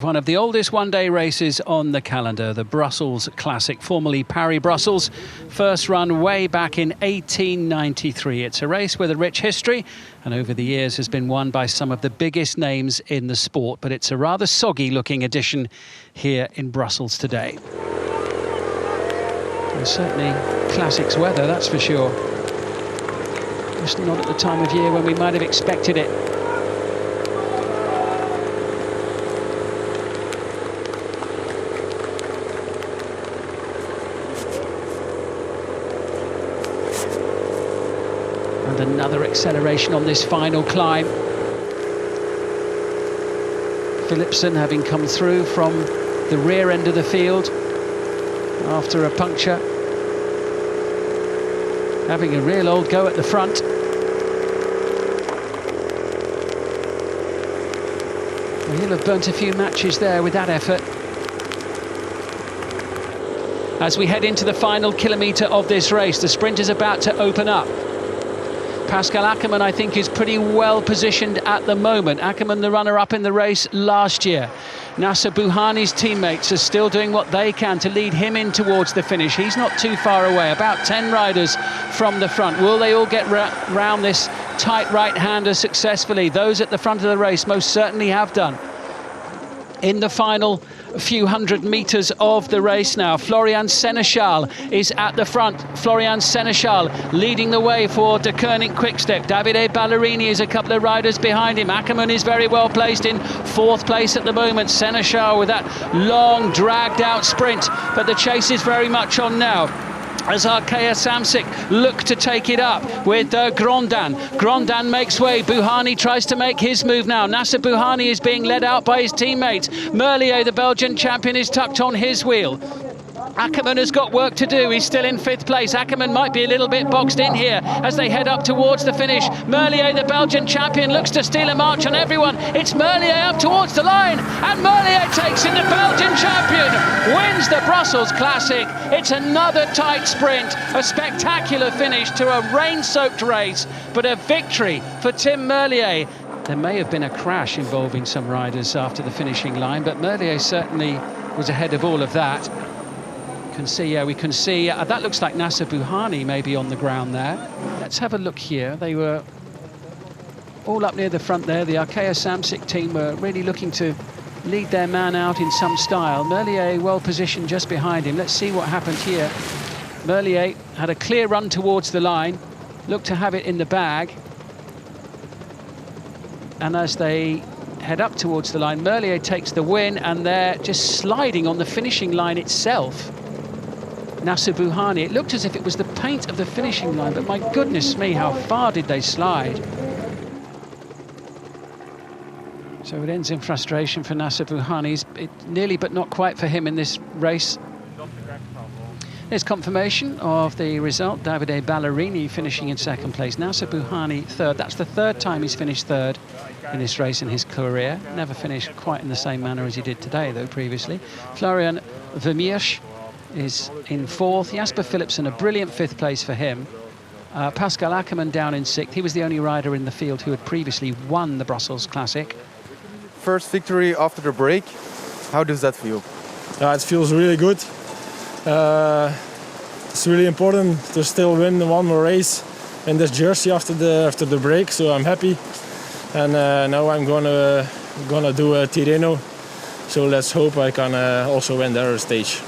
One of the oldest one-day races on the calendar, the Brussels Classic, formerly Paris-Brussels, first run way back in 1893. It's a race with a rich history and over the years has been won by some of the biggest names in the sport, but it's a rather soggy-looking edition here in Brussels today. There's certainly classics weather, that's for sure. Just not at the time of year when we might have expected it. And another acceleration on this final climb. Philipsen having come through from the rear end of the field after a puncture, having a real old go at the front. Well, he'll have burnt a few matches there with that effort. As we head into the final kilometre of this race, the sprint is about to open up. Pascal Ackermann, I think, is pretty well positioned at the moment. Ackermann, the runner-up in the race last year. Nacer Bouhanni's teammates are still doing what they can to lead him in towards the finish. He's not too far away, about 10 riders from the front. Will they all get round this tight right-hander successfully? Those at the front of the race most certainly have done. In the final few hundred metres of the race now, Florian Sénéchal is at the front. Florian Sénéchal leading the way for De Koning Quickstep. Davide Ballerini is a couple of riders behind him. Ackermann is very well placed in fourth place at the moment. Sénéchal with that long dragged out sprint, but the chase is very much on now as Arkea Samsic look to take it up with Grondin. Grondin makes way. Bouhanni tries to make his move now. Nacer Bouhanni is being led out by his teammate. Merlier, the Belgian champion, is tucked on his wheel. Ackermann has got work to do. He's still in fifth place. Ackermann might be a little bit boxed in here as they head up towards the finish. Merlier, the Belgian champion, looks to steal a march on everyone. It's Merlier up towards the line, and Merlier takes in the Belgian champion, wins the Brussels Classic. It's another tight sprint, a spectacular finish to a rain-soaked race, but a victory for Tim Merlier. There may have been a crash involving some riders after the finishing line, but Merlier certainly was ahead of all of that. We can see that looks like Nacer Bouhanni maybe on the ground there. Let's have a look here. They were all up near the front there. The Arkea Samsic team were really looking to lead their man out in some style. Merlier well positioned just behind him. Let's see what happened here. Merlier had a clear run towards the line, looked to have it in the bag, and as they head up towards the line, Merlier takes the win, and they're just sliding on the finishing line itself. Nacer Bouhanni, it looked as if it was the paint of the finishing line, but my goodness me, how far did they slide? So it ends in frustration for Nacer Bouhanni. Nearly but not quite for him in this race. There's confirmation of the result. Davide Ballerini finishing in second place. Nacer Bouhanni third. That's the third time he's finished third in this race in his career. Never finished quite in the same manner as he did today, though, previously. Florian Vermeersch is in fourth. Jasper Philipsen, a brilliant fifth place for him. Pascal Ackermann down in sixth. He was the only rider in the field who had previously won the Brussels Classic. First victory after the break. How does that feel? It feels really good. It's really important to still win one more race in this jersey after the break, so I'm happy. And now I'm gonna do a Tirreno. So let's hope I can also win the other stage.